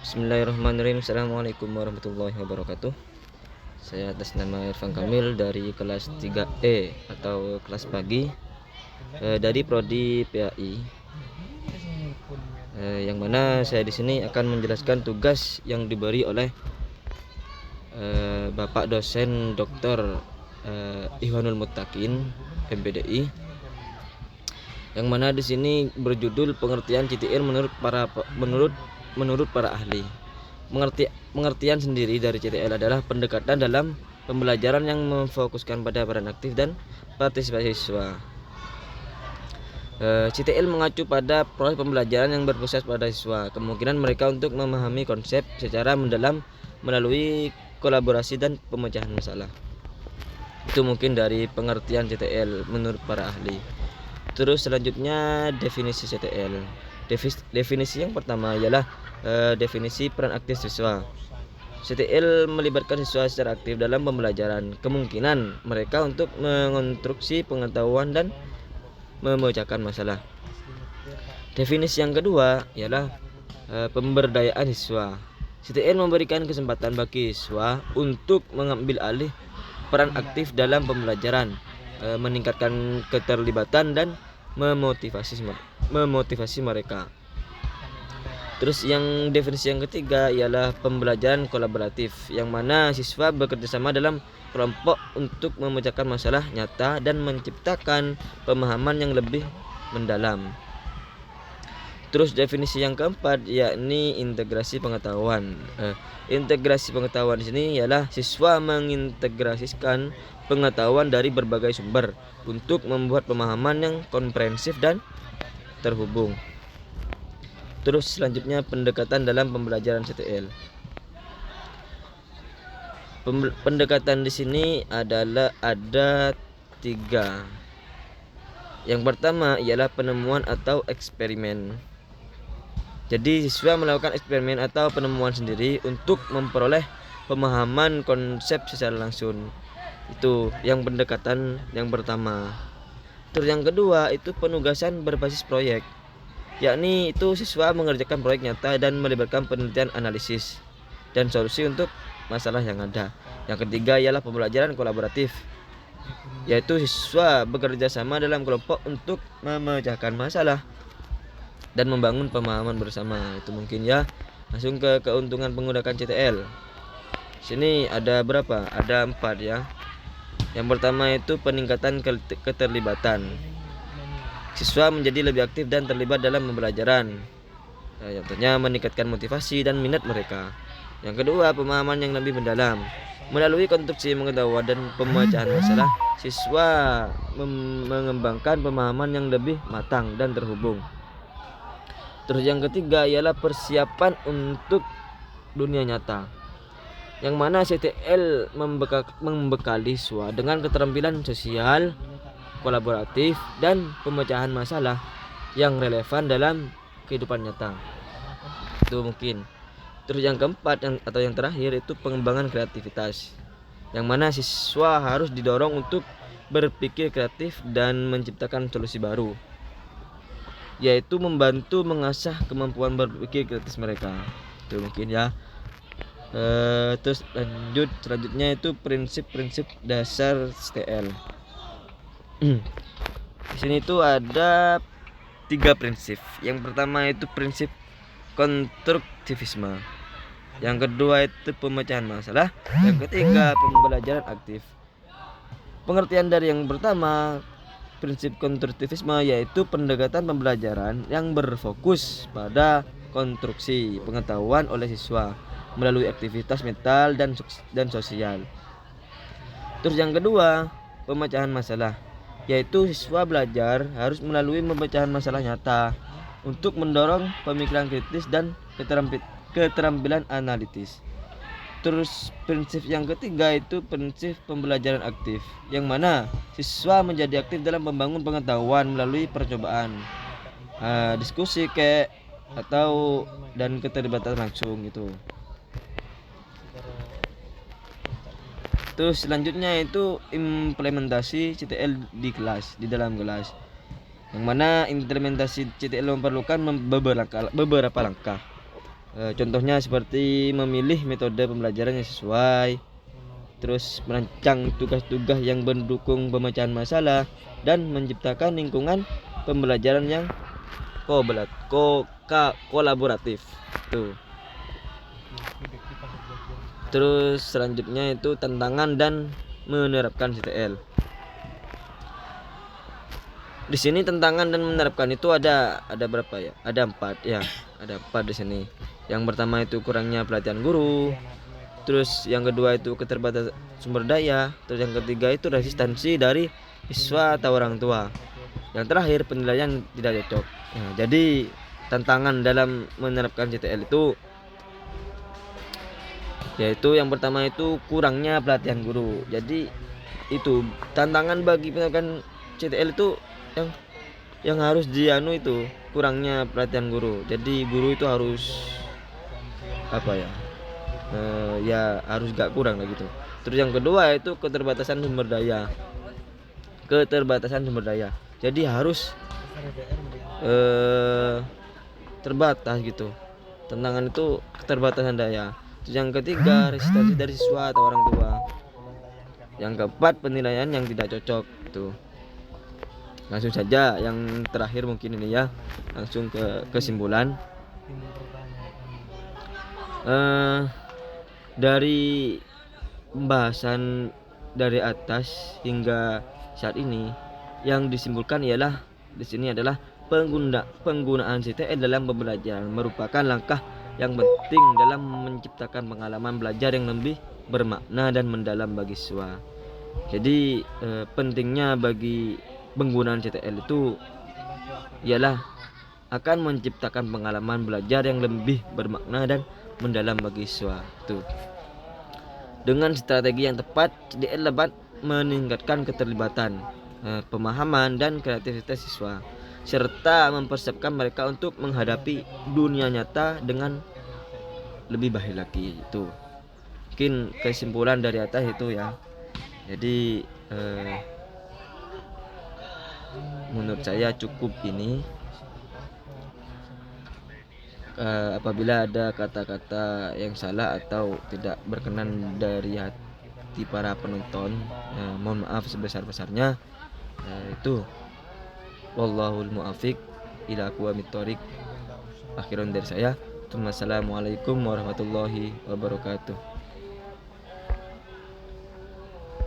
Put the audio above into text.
Bismillahirrahmanirrahim. Assalamualaikum warahmatullahi wabarakatuh. Saya atas nama Irfan Kamil dari kelas 3E atau kelas pagi dari prodi PAI. Yang mana saya di sini akan menjelaskan tugas yang diberi oleh Bapak dosen Dr. Ihwanul Muttaqin MPDI, yang mana di sini berjudul pengertian CTL menurut para ahli. Pengertian sendiri dari CTL adalah pendekatan dalam pembelajaran yang memfokuskan pada peran aktif dan partisipasi siswa. CTL mengacu pada proses pembelajaran yang berpusat pada siswa, kemungkinan mereka untuk memahami konsep secara mendalam melalui kolaborasi dan pemecahan masalah. Itu mungkin dari pengertian CTL menurut para ahli. Terus selanjutnya definisi CTL. Definisi yang pertama ialah definisi peran aktif siswa. CTL melibatkan siswa secara aktif dalam pembelajaran, kemungkinan mereka untuk mengonstruksi pengetahuan dan memecahkan masalah. Definisi yang kedua ialah pemberdayaan siswa. CTL memberikan kesempatan bagi siswa untuk mengambil alih peran aktif dalam pembelajaran, meningkatkan keterlibatan dan memotivasi mereka. Terus yang definisi yang ketiga ialah pembelajaran kolaboratif, yang mana siswa bekerjasama dalam kelompok untuk memecahkan masalah nyata dan menciptakan pemahaman yang lebih mendalam. Terus definisi yang keempat yakni integrasi pengetahuan. Integrasi pengetahuan di sini ialah siswa mengintegrasikan pengetahuan dari berbagai sumber untuk membuat pemahaman yang komprehensif dan terhubung. Terus selanjutnya pendekatan dalam pembelajaran CTL. Pendekatan di sini adalah ada 3. Yang pertama ialah penemuan atau eksperimen. Jadi siswa melakukan eksperimen atau penemuan sendiri untuk memperoleh pemahaman konsep secara langsung. Itu yang pendekatan yang pertama. Terus yang kedua itu penugasan berbasis proyek, yakni itu siswa mengerjakan proyek nyata dan melibatkan penelitian, analisis, dan solusi untuk masalah yang ada. Yang ketiga ialah pembelajaran kolaboratif, yaitu siswa bekerja sama dalam kelompok untuk memecahkan masalah dan membangun pemahaman bersama. Itu mungkin ya. Langsung ke keuntungan menggunakan CTL. Sini ada berapa? Ada 4 ya. Yang pertama itu peningkatan keterlibatan. Siswa menjadi lebih aktif dan terlibat dalam pembelajaran. Yang tentunya meningkatkan motivasi dan minat mereka. Yang kedua, pemahaman yang lebih mendalam. Melalui konstruksi pengetahuan dan pemecahan masalah, siswa mengembangkan pemahaman yang lebih matang dan terhubung. Terus yang ketiga ialah persiapan untuk dunia nyata, yang mana CTL membekali siswa dengan keterampilan sosial, kolaboratif, dan pemecahan masalah yang relevan dalam kehidupan nyata. Itu mungkin. Terus yang keempat atau yang terakhir itu pengembangan kreativitas, yang mana siswa harus didorong untuk berpikir kreatif dan menciptakan solusi baru, yaitu membantu mengasah kemampuan berpikir kritis mereka. Itu mungkin ya. Terus selanjutnya itu prinsip-prinsip dasar CTL. Di sini tuh ada 3 prinsip. Yang pertama itu prinsip konstruktivisme. Yang kedua itu pemecahan masalah. Yang ketiga pembelajaran aktif. Pengertian dari yang pertama, prinsip konstruktivisme, yaitu pendekatan pembelajaran yang berfokus pada konstruksi pengetahuan oleh siswa melalui aktivitas mental dan sosial. Terus yang kedua, pemecahan masalah, yaitu siswa belajar harus melalui pemecahan masalah nyata untuk mendorong pemikiran kritis dan keterampilan analitis. Terus prinsip yang ketiga itu prinsip pembelajaran aktif, yang mana siswa menjadi aktif dalam membangun pengetahuan melalui percobaan, diskusi dan keterlibatan langsung gitu. Terus selanjutnya itu implementasi CTL di dalam kelas, yang mana implementasi CTL memerlukan beberapa langkah. Contohnya seperti memilih metode pembelajaran yang sesuai, terus merancang tugas-tugas yang mendukung pemecahan masalah, dan menciptakan lingkungan pembelajaran yang kolaboratif. Tuh. Terus selanjutnya itu tantangan dan menerapkan CTL. Di sini tantangan dan menerapkan itu ada berapa ya? Ada 4 ya. Ada 4 di sini. Yang pertama itu kurangnya pelatihan guru. Terus yang kedua itu keterbatasan sumber daya. Terus yang ketiga itu resistensi dari siswa atau orang tua. Yang terakhir penilaian tidak cocok. Nah, jadi tantangan dalam menerapkan CTL itu yaitu yang pertama itu kurangnya pelatihan guru. Jadi itu tantangan bagi penerapkan CTL itu yang harus dianu itu kurangnya pelatihan guru. Jadi guru itu harus apa ya? Ya harus gak kurang lah gitu. Terus yang kedua itu keterbatasan sumber daya. Jadi harus terbatas gitu. Tantangan itu keterbatasan daya. Terus yang ketiga resistensi dari siswa atau orang tua. Yang keempat penilaian yang tidak cocok itu. Langsung saja yang terakhir mungkin ini ya, langsung ke kesimpulan. Dari pembahasan dari atas hingga saat ini yang disimpulkan ialah di sini adalah penggunaan CTL dalam pembelajaran merupakan langkah yang penting dalam menciptakan pengalaman belajar yang lebih bermakna dan mendalam bagi siswa. Jadi pentingnya bagi penggunaan CTL itu ialah akan menciptakan pengalaman belajar yang lebih bermakna dan mendalam bagi siswa. Tuh. Dengan strategi yang tepat, CTL dapat meningkatkan keterlibatan, pemahaman dan kreativitas siswa, serta mempersiapkan mereka untuk menghadapi dunia nyata dengan lebih baik lagi. Itu mungkin kesimpulan dari atas itu ya. Jadi menurut saya cukup ini. Apabila ada kata-kata yang salah atau tidak berkenan dari hati para penonton, mohon maaf sebesar-besarnya. Itu wallahul muafiq ila aqwamit thoriq. Akhiran dari saya. Assalamualaikum warahmatullahi wabarakatuh.